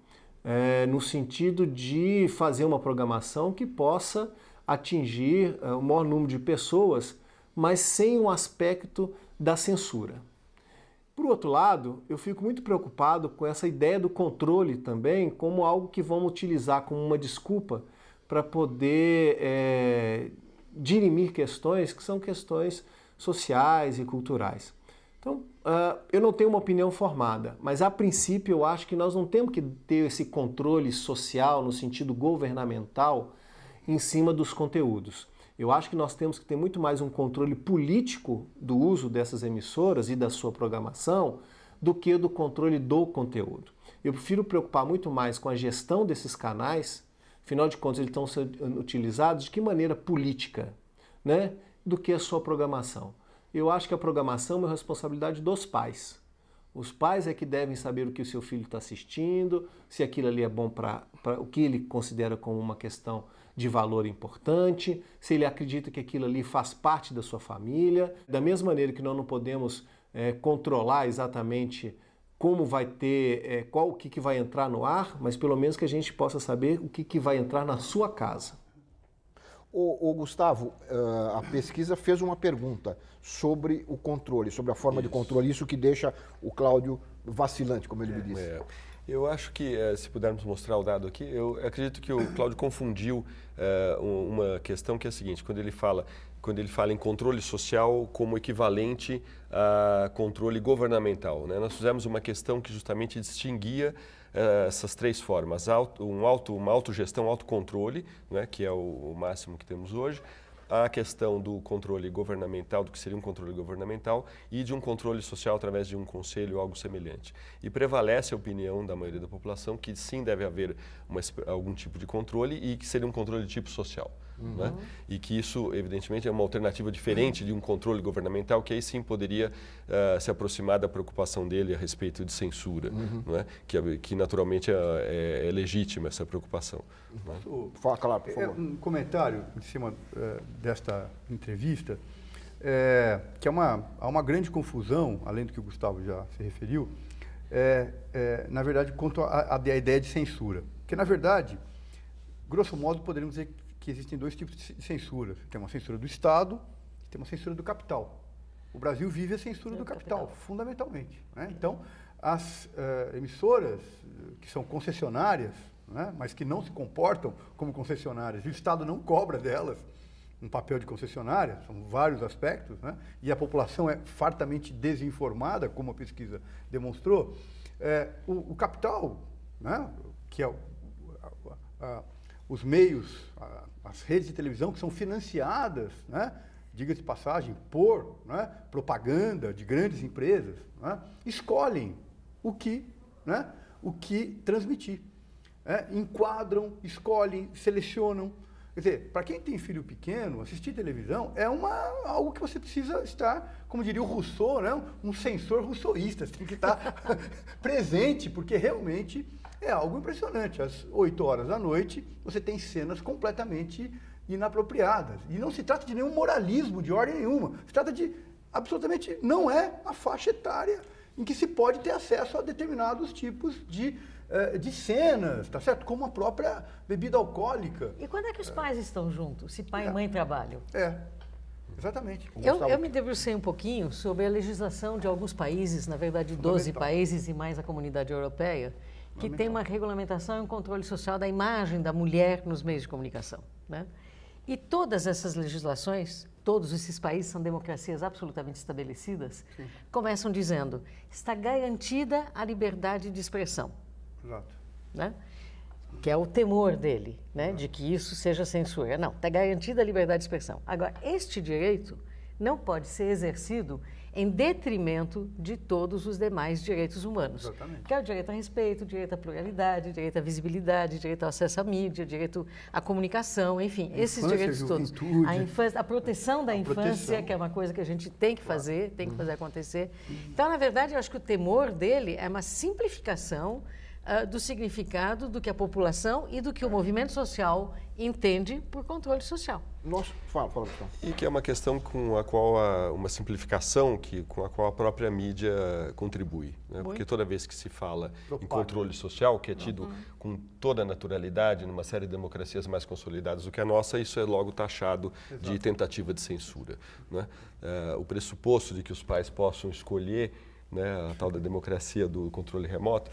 no sentido de fazer uma programação que possa atingir o maior número de pessoas, mas sem um aspecto da censura. Por outro lado, eu fico muito preocupado com essa ideia do controle também como algo que vamos utilizar como uma desculpa para poder dirimir questões que são questões sociais e culturais. Então, eu não tenho uma opinião formada, mas a princípio eu acho que nós não temos que ter esse controle social no sentido governamental em cima dos conteúdos. Eu acho que nós temos que ter muito mais um controle político do uso dessas emissoras e da sua programação do que do controle do conteúdo. Eu prefiro preocupar muito mais com a gestão desses canais, afinal de contas eles estão sendo utilizados de que maneira política, né, do que a sua programação. Eu acho que a programação é uma responsabilidade dos pais. Os pais é que devem saber o que o seu filho está assistindo, se aquilo ali é bom para o que ele considera como uma questão de valor importante, se ele acredita que aquilo ali faz parte da sua família. Da mesma maneira que nós não podemos controlar exatamente como vai ter, o que vai entrar no ar, mas pelo menos que a gente possa saber o que vai entrar na sua casa. O Gustavo, a pesquisa fez uma pergunta sobre o controle, sobre a forma de controle, isso que deixa o Cláudio vacilante, como ele me disse. Eu acho que, se pudermos mostrar o dado aqui, eu acredito que o Cláudio confundiu uma questão que é a seguinte, quando ele fala em controle social como equivalente a controle governamental, né? Nós fizemos uma questão que justamente distinguia essas três formas, uma autogestão, autocontrole, né, que é o máximo que temos hoje, a questão do controle governamental, do que seria um controle governamental, e de um controle social através de um conselho ou algo semelhante. E prevalece a opinião da maioria da população que sim deve haver algum tipo de controle e que seria um controle de tipo social. Né? E que isso, evidentemente, é uma alternativa diferente de um controle governamental, que aí sim poderia se aproximar da preocupação dele a respeito de censura, né? Que naturalmente é legítima essa preocupação. Né? Fala, claro, por favor. Um comentário em cima desta entrevista, que há uma grande confusão, além do que o Gustavo já se referiu, na verdade, quanto à ideia de censura. Porque, na verdade, grosso modo, poderíamos dizer que existem dois tipos de censura. Tem uma censura do Estado e tem uma censura do capital. O Brasil vive a censura do capital, fundamentalmente, né? Então, as emissoras que são concessionárias, né, mas que não se comportam como concessionárias, e o Estado não cobra delas um papel de concessionária, são vários aspectos, né, e a população é fartamente desinformada, como a pesquisa demonstrou, o capital, né, que é os meios, as redes de televisão que são financiadas, né, diga-se de passagem, por, né, propaganda de grandes empresas, né, escolhem o que transmitir. Enquadram, escolhem, selecionam. Quer dizer, para quem tem filho pequeno, assistir televisão é algo que você precisa estar, como diria o Rousseau, né, um sensor rousseauista, você tem que estar presente, porque realmente é algo impressionante. Às 8 horas da noite, você tem cenas completamente inapropriadas. E não se trata de nenhum moralismo de ordem nenhuma. Se trata de, absolutamente, não é a faixa etária em que se pode ter acesso a determinados tipos de cenas, tá certo? Como a própria bebida alcoólica. E quando é que os pais estão juntos, se pai e mãe trabalham? Exatamente. Eu me debrucei um pouquinho sobre a legislação de alguns países, na verdade 12 países e mais a comunidade europeia, que tem uma regulamentação e um controle social da imagem da mulher nos meios de comunicação, né? E todas essas legislações, todos esses países são democracias absolutamente estabelecidas, começam dizendo, está garantida a liberdade de expressão. Exato. Né? Que é o temor dele, né? De que isso seja censura. Não, está garantida a liberdade de expressão. Agora, este direito não pode ser exercido em detrimento de todos os demais direitos humanos. Exatamente. Que é o direito a respeito, o direito à pluralidade, o direito à visibilidade, o direito ao acesso à mídia, o direito à comunicação, enfim, esses direitos todos. A infância, a proteção da infância, que é uma coisa que a gente tem que fazer, tem que fazer acontecer. Então, na verdade, eu acho que o temor dele é uma simplificação do significado do que a população e do que o movimento social entende por controle social. Nossa, fala. E que é uma questão com a qual uma simplificação com a qual a própria mídia contribui, né? Porque toda vez que se fala em controle social, que é tido com toda a naturalidade numa série de democracias mais consolidadas do que a nossa, isso é logo taxado de tentativa de censura, né? O pressuposto de que os pais possam escolher, né, a tal da democracia do controle remoto,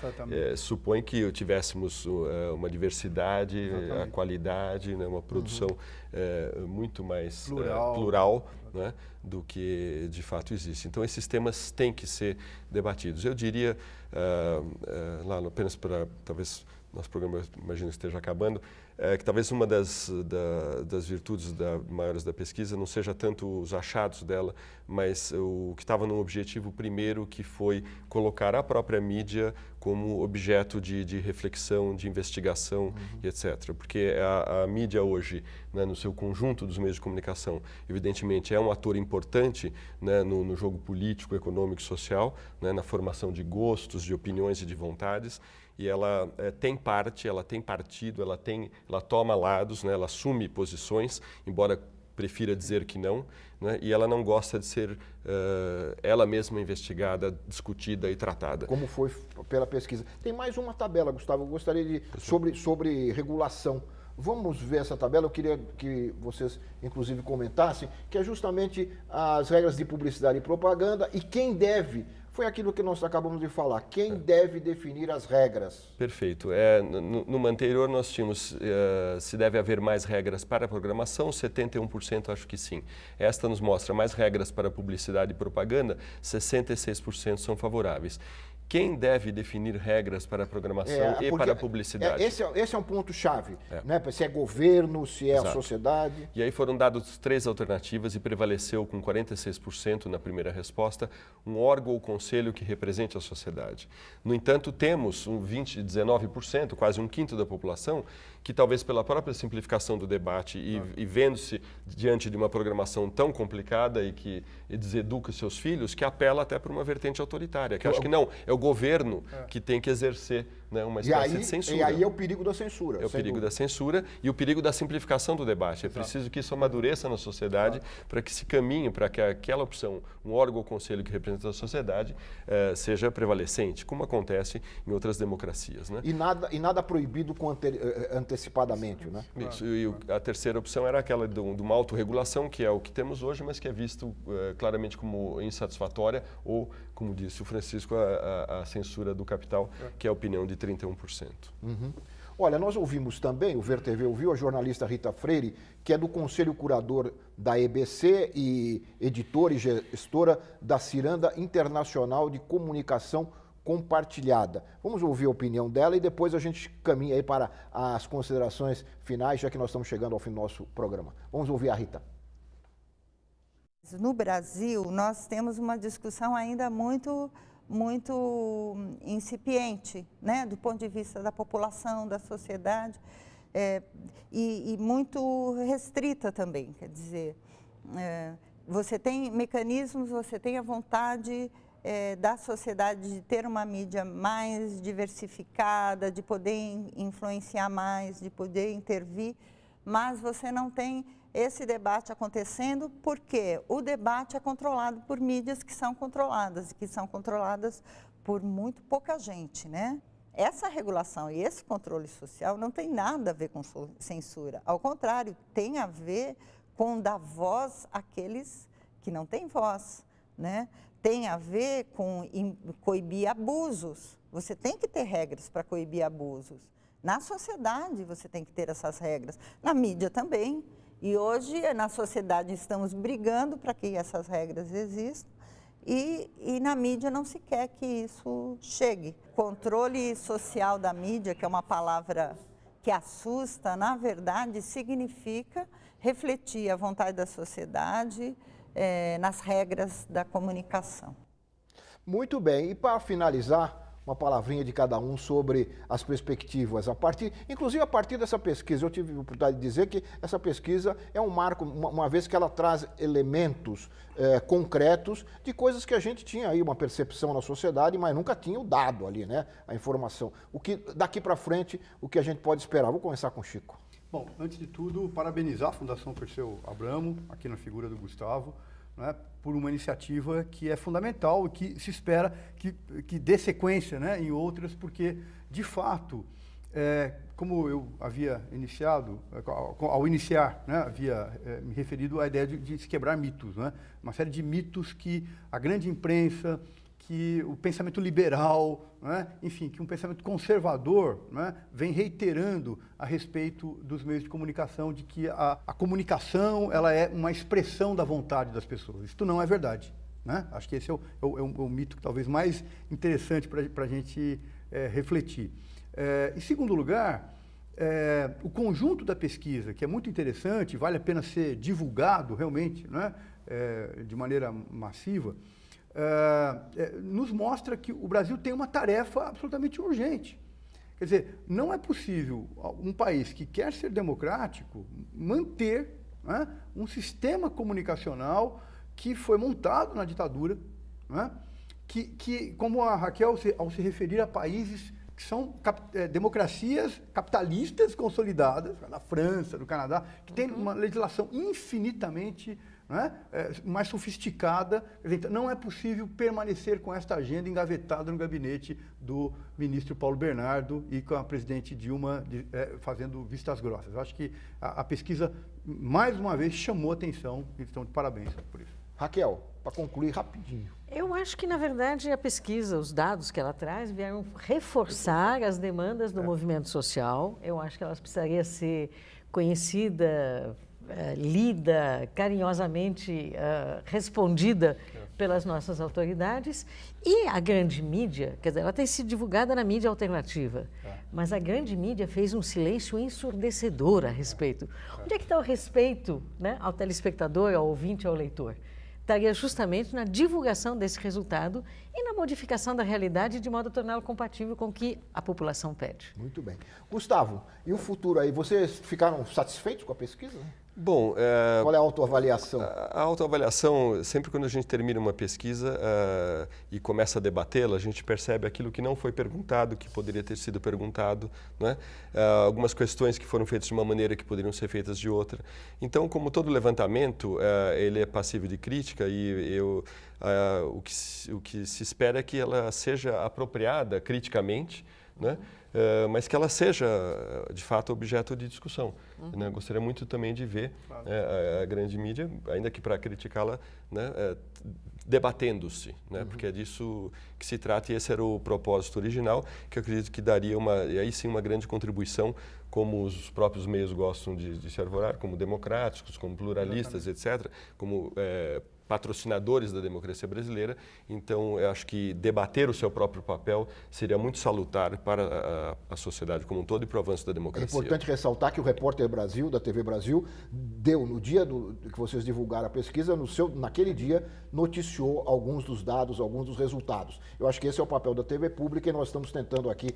supõe que tivéssemos uma diversidade, a qualidade, né, uma produção muito mais plural, né, do que de fato existe. Então, esses temas têm que ser debatidos. Eu diria, lá apenas para, talvez, nosso programa, imagino, esteja acabando, que talvez uma das virtudes maiores da pesquisa não seja tanto os achados dela, mas o que estava no objetivo primeiro, que foi colocar a própria mídia como objeto de reflexão, de investigação, e etc. Porque a mídia hoje, né, no seu conjunto dos meios de comunicação, evidentemente é um ator importante, né, no jogo político, econômico e social, né, na formação de gostos, de opiniões e de vontades. E ela tem parte, ela tem partido, ela toma lados, né, ela assume posições, embora prefira dizer que não, né, e ela não gosta de ser ela mesma investigada, discutida e tratada. Como foi pela pesquisa. Tem mais uma tabela, Gustavo, eu gostaria de sobre regulação. Vamos ver essa tabela, eu queria que vocês, inclusive, comentassem, que é justamente as regras de publicidade e propaganda e quem deve. Foi aquilo que nós acabamos de falar. Quem deve definir as regras? Perfeito. No anterior nós tínhamos, se deve haver mais regras para a programação, 71% acho que sim. Esta nos mostra mais regras para publicidade e propaganda, 66% são favoráveis. Quem deve definir regras para a programação e para a publicidade? Esse é um ponto-chave, né? Se é governo, se é a sociedade. E aí foram dadas 3 alternativas e prevaleceu com 46% na primeira resposta um órgão ou conselho que represente a sociedade. No entanto, temos 19%, quase um quinto da população, que talvez pela própria simplificação do debate e vendo-se diante de uma programação tão complicada e que deseduca seus filhos, que apela até para uma vertente autoritária, que acho que não, é o governo que tem que exercer né, uma espécie de censura. E aí é o perigo da censura. É o perigo da censura e o perigo da simplificação do debate. É preciso que isso amadureça na sociedade para que se caminhe para que aquela opção, um órgão ou conselho que representa a sociedade, seja prevalecente, como acontece em outras democracias. Né? E nada proibido antecipadamente. Né? Isso. E a terceira opção era aquela de uma autorregulação, que é o que temos hoje, mas que é visto claramente como insatisfatória ou, como disse o Francisco, a censura do capital, que é a opinião de 31%. Uhum. Olha, nós ouvimos também, o VerTV ouviu a jornalista Rita Freire, que é do Conselho Curador da EBC e editora e gestora da Ciranda Internacional de Comunicação Compartilhada. Vamos ouvir a opinião dela e depois a gente caminha aí para as considerações finais, já que nós estamos chegando ao fim do nosso programa. Vamos ouvir a Rita. No Brasil, nós temos uma discussão ainda muito incipiente, né, do ponto de vista da população, da sociedade, e muito restrita também, quer dizer, você tem mecanismos, você tem a vontade da sociedade de ter uma mídia mais diversificada, de poder influenciar mais, de poder intervir, mas você não tem esse debate acontecendo porque o debate é controlado por mídias que são controladas por muito pouca gente, né? Essa regulação e esse controle social não tem nada a ver com censura. Ao contrário, tem a ver com dar voz àqueles que não têm voz, né? Tem a ver com coibir abusos. Você tem que ter regras para coibir abusos. Na sociedade você tem que ter essas regras. Na mídia também. E hoje, na sociedade, estamos brigando para que essas regras existam e na mídia não se quer que isso chegue. Controle social da mídia, que é uma palavra que assusta, na verdade, significa refletir a vontade da sociedade nas regras da comunicação. Muito bem. E para finalizar, uma palavrinha de cada um sobre as perspectivas. Inclusive, a partir dessa pesquisa, eu tive a oportunidade de dizer que essa pesquisa é um marco, uma vez que ela traz elementos concretos de coisas que a gente tinha aí uma percepção na sociedade, mas nunca tinha o dado ali, né? A informação. Daqui para frente, o que a gente pode esperar? Vou começar com o Chico. Bom, antes de tudo, parabenizar a Fundação Perseu Abramo, aqui na figura do Gustavo, né, por uma iniciativa que é fundamental e que se espera que dê sequência, né, em outras, porque, de fato, como eu havia iniciado, ao iniciar, né, havia me referido à ideia de se quebrar mitos, né, uma série de mitos que a grande imprensa, que o pensamento liberal, né, enfim, que um pensamento conservador, né, vem reiterando a respeito dos meios de comunicação, de que a comunicação ela é uma expressão da vontade das pessoas. Isso não é verdade. Né? Acho que esse é o mito talvez mais interessante para a gente refletir. Em segundo lugar, o conjunto da pesquisa, que é muito interessante, vale a pena ser divulgado realmente, né, de maneira massiva, nos mostra que o Brasil tem uma tarefa absolutamente urgente. Quer dizer, não é possível um país que quer ser democrático manter, né, um sistema comunicacional que foi montado na ditadura, né, que, como a Raquel, ao se referir a países que são democracias capitalistas consolidadas, na França, no Canadá, que tem uma legislação infinitamente, né, mais sofisticada. Então, não é possível permanecer com esta agenda engavetada no gabinete do ministro Paulo Bernardo e com a presidente Dilma fazendo vistas grossas. Eu acho que a pesquisa, mais uma vez, chamou atenção e estão de parabéns por isso. Raquel, para concluir rapidinho. Eu acho que, na verdade, a pesquisa, os dados que ela traz, vieram reforçar as demandas do movimento social. Eu acho que elas precisariam ser conhecidas, lida, carinhosamente respondida pelas nossas autoridades. E a grande mídia, quer dizer, ela tem sido divulgada na mídia alternativa, mas a grande mídia fez um silêncio ensurdecedor a respeito. Onde é que está o respeito, né, ao telespectador, ao ouvinte, ao leitor? Estaria justamente na divulgação desse resultado e na modificação da realidade de modo a torná-lo compatível com o que a população pede. Muito bem. Gustavo, e o futuro aí? Vocês ficaram satisfeitos com a pesquisa? Bom, qual é a autoavaliação? A autoavaliação, sempre quando a gente termina uma pesquisa e começa a debatê-la, a gente percebe aquilo que não foi perguntado, que poderia ter sido perguntado, né? Algumas questões que foram feitas de uma maneira que poderiam ser feitas de outra. Então, como todo levantamento, ele é passível de crítica e o que se espera é que ela seja apropriada criticamente, né? Mas que ela seja, de fato, objeto de discussão. Né? Gostaria muito também de ver a grande mídia, ainda que para criticá-la, né, debatendo-se, né? Porque é disso que se trata e esse era o propósito original, que eu acredito que daria aí sim uma grande contribuição, como os próprios meios gostam de se arvorar, como democráticos, como pluralistas, etc., como patrocinadores da democracia brasileira. Então, eu acho que debater o seu próprio papel seria muito salutar para a sociedade como um todo e para o avanço da democracia. É importante ressaltar que o Repórter Brasil, da TV Brasil, deu, no dia que vocês divulgaram a pesquisa, naquele dia, noticiou alguns dos dados, alguns dos resultados. Eu acho que esse é o papel da TV Pública e nós estamos tentando aqui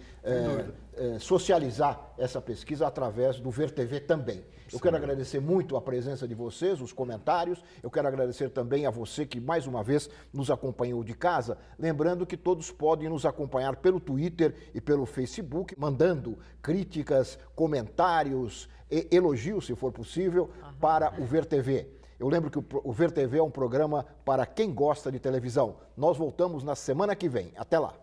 socializar essa pesquisa através do Ver TV também. Eu quero agradecer muito a presença de vocês, os comentários. Eu quero agradecer também a você que mais uma vez nos acompanhou de casa. Lembrando que todos podem nos acompanhar pelo Twitter e pelo Facebook, mandando críticas, comentários, elogios, se for possível, para o Ver TV. Eu lembro que o Ver TV é um programa para quem gosta de televisão. Nós voltamos na semana que vem. Até lá!